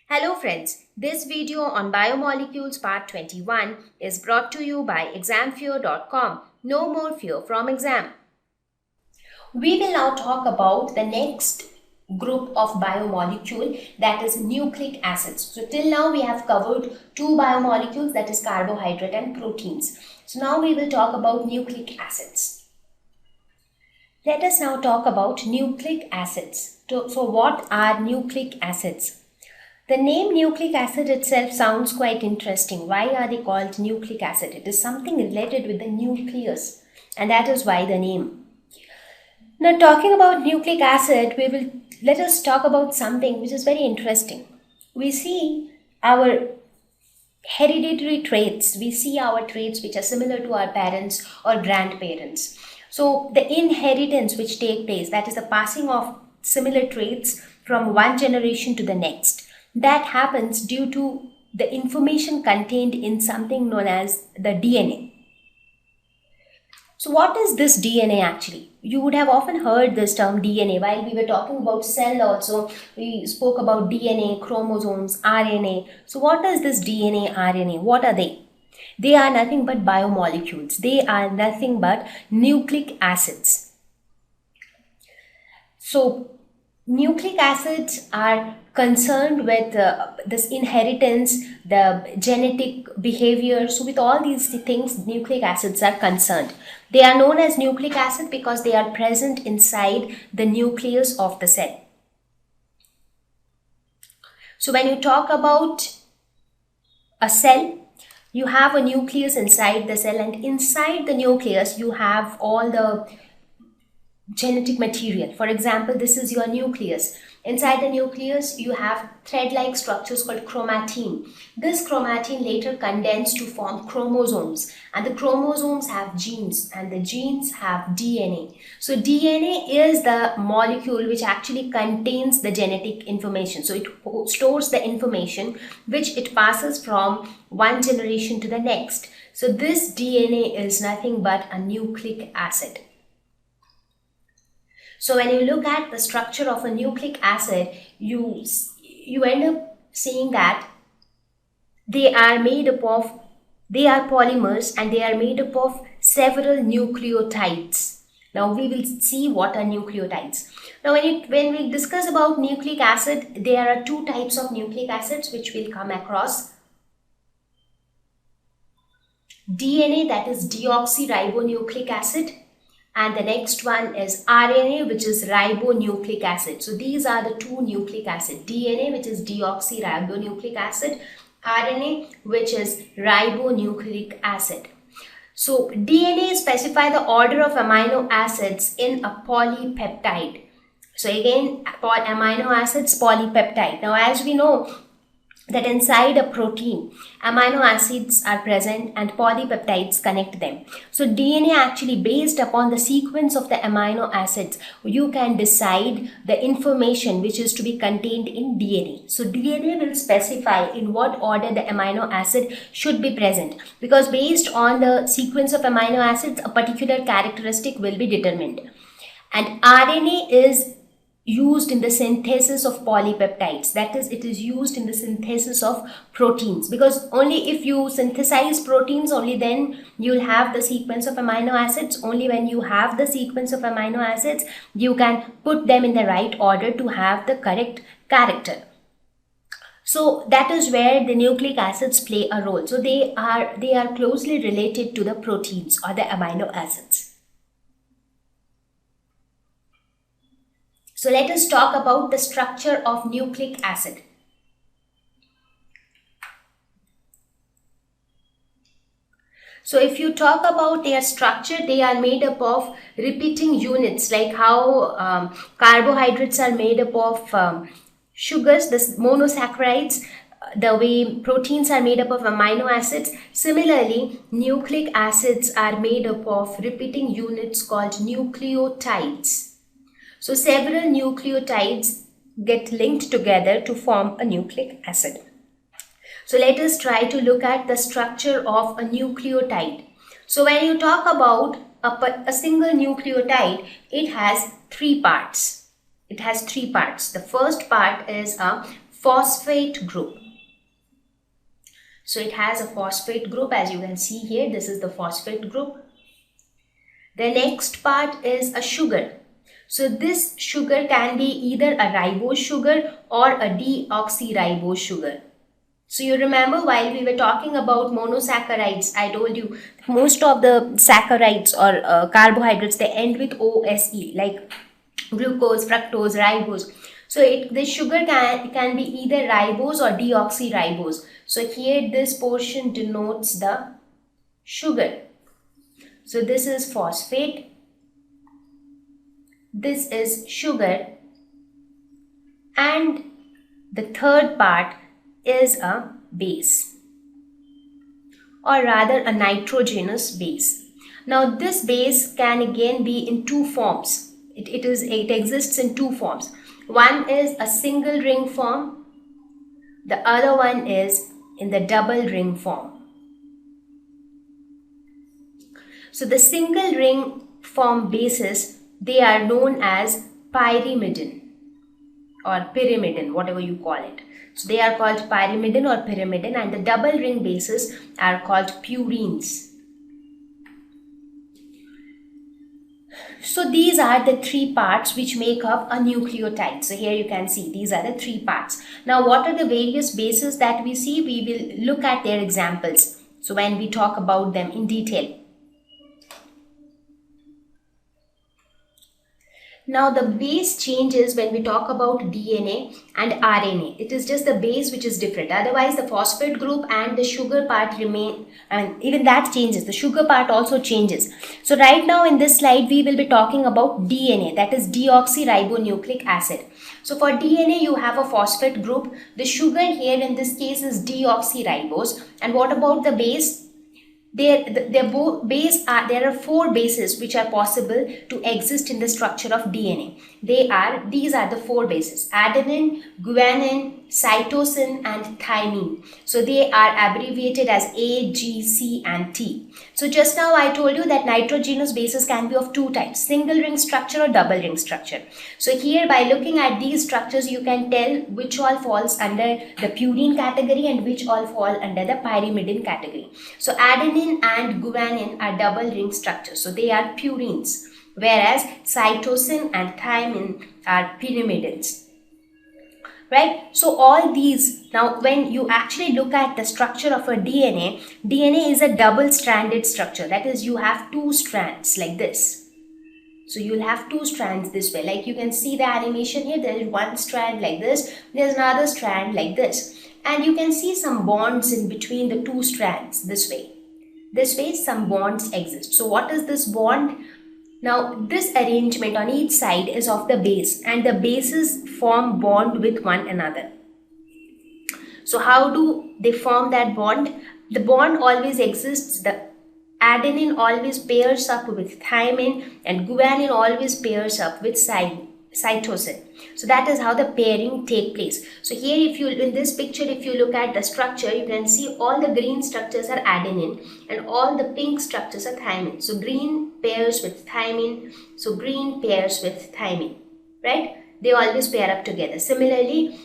Hello friends, this video on Biomolecules Part 21 is brought to you by examfear.com. No more fear from exam. We will now talk about the next group of biomolecule, that is nucleic acids. So till now we have covered two biomolecules, that is carbohydrate and proteins. So now we will talk about nucleic acids. Let us now talk about nucleic acids. So what are nucleic acids? The name nucleic acid itself sounds quite interesting. Why are they called nucleic acid? It is something related with the nucleus, and that is why the name. Now, talking about nucleic acid, let us talk about something which is very interesting. We see our hereditary traits. We see our traits which are similar to our parents or grandparents. So the inheritance which take place, that is the passing of similar traits from one generation to the next. That happens due to the information contained in something known as the DNA. So what is this DNA actually? You would have often heard this term DNA. While we were talking about cell also, we spoke about DNA, chromosomes, RNA. So what is this DNA, RNA? What are they? They are nothing but biomolecules. They are nothing but nucleic acids. So nucleic acids are concerned with this inheritance, the genetic behavior. So with all these things, nucleic acids are concerned. They are known as nucleic acid because they are present inside the nucleus of the cell. So when you talk about a cell, you have a nucleus inside the cell, and inside the nucleus you have all the genetic material. For example, this is your nucleus. Inside the nucleus, you have thread-like structures called chromatin. This chromatin later condensed to form chromosomes, and the chromosomes have genes, and the genes have DNA. So DNA is the molecule which actually contains the genetic information. So it stores the information which it passes from one generation to the next. So this DNA is nothing but a nucleic acid. So when you look at the structure of a nucleic acid, you end up seeing that they are polymers, and they are made up of several nucleotides. Now we will see what are nucleotides. Now when we discuss about nucleic acid, there are two types of nucleic acids which we'll come across. DNA, that is deoxyribonucleic acid. And the next one is RNA, which is ribonucleic acid. So these are the two nucleic acids. DNA, which is deoxyribonucleic acid. RNA, which is ribonucleic acid. So DNA specify the order of amino acids in a polypeptide. So again, amino acids, polypeptide. Now as we know that inside a protein, amino acids are present and polypeptides connect them. So DNA actually, based upon the sequence of the amino acids, you can decide the information which is to be contained in DNA. So DNA will specify in what order the amino acid should be present, because based on the sequence of amino acids, a particular characteristic will be determined. And RNA is used in the synthesis of polypeptides, that is, it is used in the synthesis of proteins, because only if you synthesize proteins, only then you'll have the sequence of amino acids. Only when you have the sequence of amino acids, you can put them in the right order to have the correct character. So that is where the nucleic acids play a role. So they are closely related to the proteins or the amino acids. So let us talk about the structure of nucleic acid. So if you talk about their structure, they are made up of repeating units, like how carbohydrates are made up of sugars, the monosaccharides, the way proteins are made up of amino acids. Similarly, nucleic acids are made up of repeating units called nucleotides. So several nucleotides get linked together to form a nucleic acid. So let us try to look at the structure of a nucleotide. So when you talk about a single nucleotide, it has three parts. The first part is a phosphate group. So it has a phosphate group, as you can see here. This is the phosphate group. The next part is a sugar. So this sugar can be either a ribose sugar or a deoxyribose sugar. So you remember while we were talking about monosaccharides, I told you most of the saccharides or carbohydrates, they end with OSE, like glucose, fructose, ribose. So this sugar can be either ribose or deoxyribose. So here this portion denotes the sugar. So this is phosphate, this is sugar, and the third part is a base, or rather a nitrogenous base. Now this base can again be in two forms. It exists in two forms. One is a single ring form, the other one is in the double ring form. So the single ring form bases, they are known as pyrimidine or pyrimidine, whatever you call it. So they are called pyrimidine or pyrimidine, and the double ring bases are called purines. So these are the three parts which make up a nucleotide. So here you can see these are the three parts. Now what are the various bases that we see? We will look at their examples. So when we talk about them in detail. Now the base changes when we talk about DNA and RNA. It is just the base which is different. Otherwise the phosphate group and the sugar part remain, even that changes. The sugar part also changes. So right now in this slide we will be talking about DNA, that is deoxyribonucleic acid. So for DNA you have a phosphate group. The sugar here in this case is deoxyribose. And what about the base? There are four bases which are possible to exist in the structure of DNA. These are the four bases: adenine, guanine, cytosine, and thymine. So they are abbreviated as A, G, C, and T. So just now I told you that nitrogenous bases can be of two types: single ring structure or double ring structure. So here by looking at these structures you can tell which all falls under the purine category and which all fall under the pyrimidine category. So adenine and guanine are double ring structures, so they are purines, whereas cytosine and thymine are pyrimidines. Right? So all these, now when you actually look at the structure of a DNA is a double-stranded structure. That is, you have two strands like this. So you'll have two strands this way. Like you can see the animation here, there is one strand like this, there's another strand like this. And you can see some bonds in between the two strands this way. This way some bonds exist. So what is this bond? Now this arrangement on each side is of the base, and the bases form bond with one another. So how do they form that bond? The bond always exists. The adenine always pairs up with thymine and guanine always pairs up with cytosine. So that is how the pairing take place. So here in this picture, if you look at the structure, you can see all the green structures are adenine and all the pink structures are thymine. So green pairs with thymine, so green pairs with thymine, right? They always pair up together. Similarly,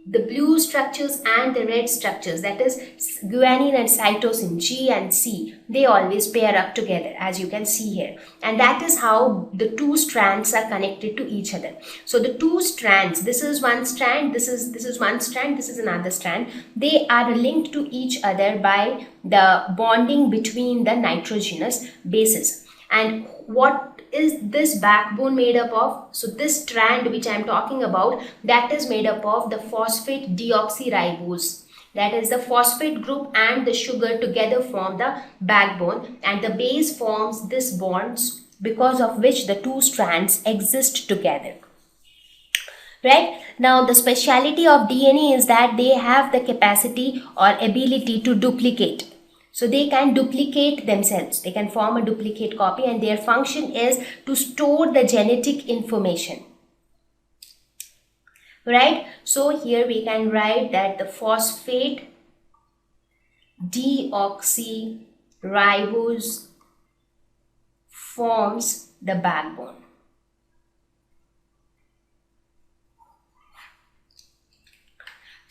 the blue structures and the red structures, that is guanine and cytosine, G and C, they always pair up together, as you can see here. And that is how the two strands are connected to each other. So the two strands, this is one strand, this is one strand, this is another strand. They are linked to each other by the bonding between the nitrogenous bases. And what is this backbone made up of? So this strand which I am talking about, that is made up of the phosphate deoxyribose. That is, the phosphate group and the sugar together form the backbone, and the base forms this bonds because of which the two strands exist together. Right? Now the speciality of DNA is that they have the capacity or ability to duplicate. So they can duplicate themselves, they can form a duplicate copy, and their function is to store the genetic information. Right? So here we can write that the phosphate deoxyribose forms the backbone.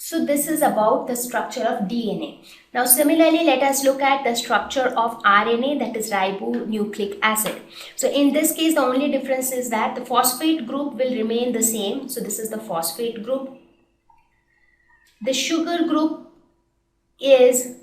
So this is about the structure of DNA. Now similarly, let us look at the structure of RNA, that is ribonucleic acid. So in this case, the only difference is that the phosphate group will remain the same. So this is the phosphate group. The sugar group is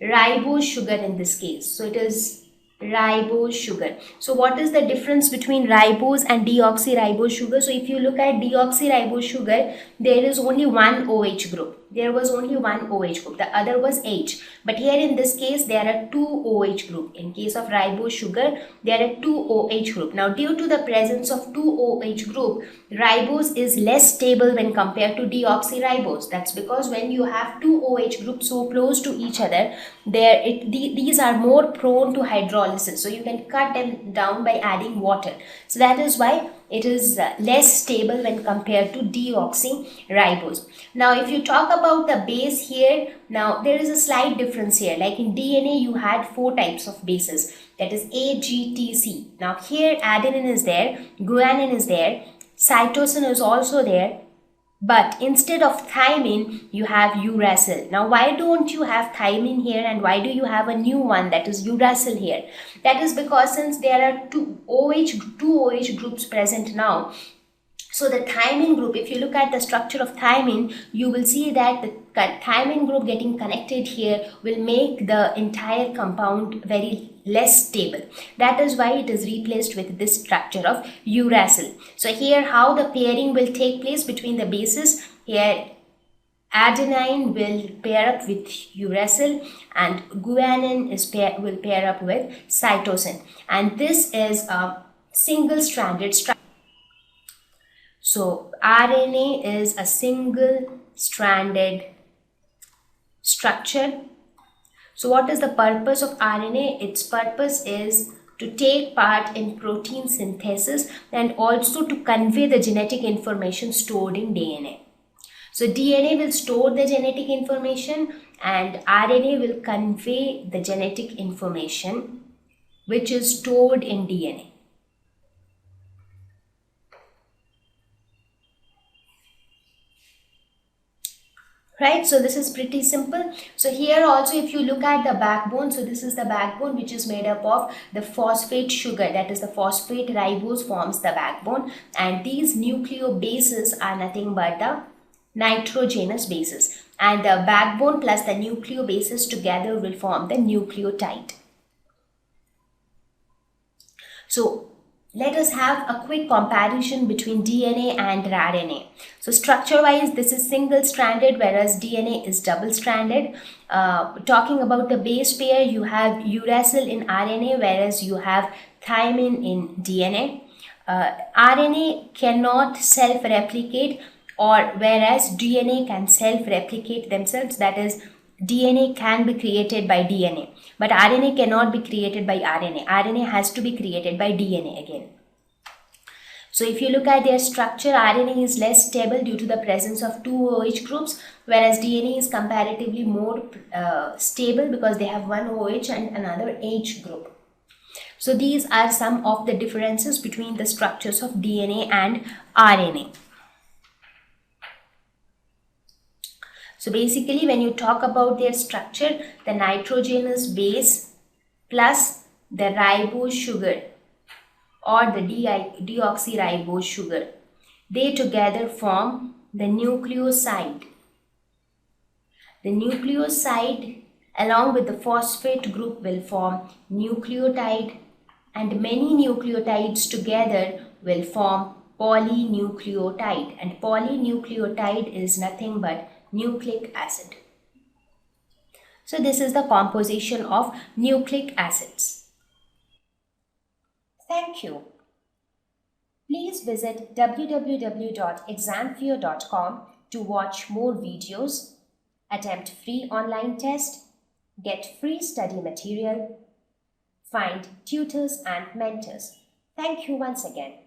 ribose sugar in this case. So it is ribose sugar. So what is the difference between ribose and deoxyribose sugar? So if you look at deoxyribose sugar, there is only one OH group. There was only one OH group. The other was H. But here in this case, there are two OH group. In case of ribose sugar, there are two OH group. Now, due to the presence of two OH group, ribose is less stable when compared to deoxyribose. That's because when you have two OH groups so close to each other, these are more prone to hydrolysis. So you can cut them down by adding water. So that is why it is less stable when compared to deoxyribose. Now if you talk about the base here, now there is a slight difference here. Like in DNA you had 4 types of bases, that is A, G, T, C. Now here adenine is there, guanine is there, cytosine is also there, but instead of thymine you have uracil. Now why don't you have thymine here and why do you have a new one, that is uracil here? That is because since there are two OH groups present now, so the thymine group, if you look at the structure of thymine, you will see that the thymine group getting connected here will make the entire compound very less stable. That is why it is replaced with this structure of uracil. So here how the pairing will take place between the bases, here adenine will pair up with uracil and guanine will pair up with cytosine, and this is a single-stranded structure. So RNA is a single-stranded structure. So what is the purpose of RNA? Its purpose is to take part in protein synthesis and also to convey the genetic information stored in DNA. So DNA will store the genetic information and RNA will convey the genetic information which is stored in DNA. Right, so this is pretty simple. So here also if you look at the backbone, so this is the backbone which is made up of the phosphate sugar, that is the phosphate ribose forms the backbone, and these nucleobases are nothing but the nitrogenous bases, and the backbone plus the nucleobases together will form the nucleotide. So let us have a quick comparison between DNA and RNA. So structure wise this is single stranded whereas DNA is double stranded. Talking about the base pair, you have uracil in RNA whereas you have thymine in DNA. RNA cannot self-replicate, or whereas DNA can self-replicate themselves, that is DNA can be created by DNA, but RNA cannot be created by RNA. RNA has to be created by DNA again. So if you look at their structure, RNA is less stable due to the presence of two OH groups, whereas DNA is comparatively more stable because they have one OH and another H group. So these are some of the differences between the structures of DNA and RNA. So basically when you talk about their structure, the nitrogenous base plus the ribose sugar or the deoxyribose sugar, they together form the nucleoside. The nucleoside along with the phosphate group will form nucleotide, and many nucleotides together will form polynucleotide, and polynucleotide is nothing but nucleic acid. So this is the composition of nucleic acids. Thank you. Please visit www.examfear.com to watch more videos, attempt free online test, get free study material, find tutors and mentors. Thank you once again.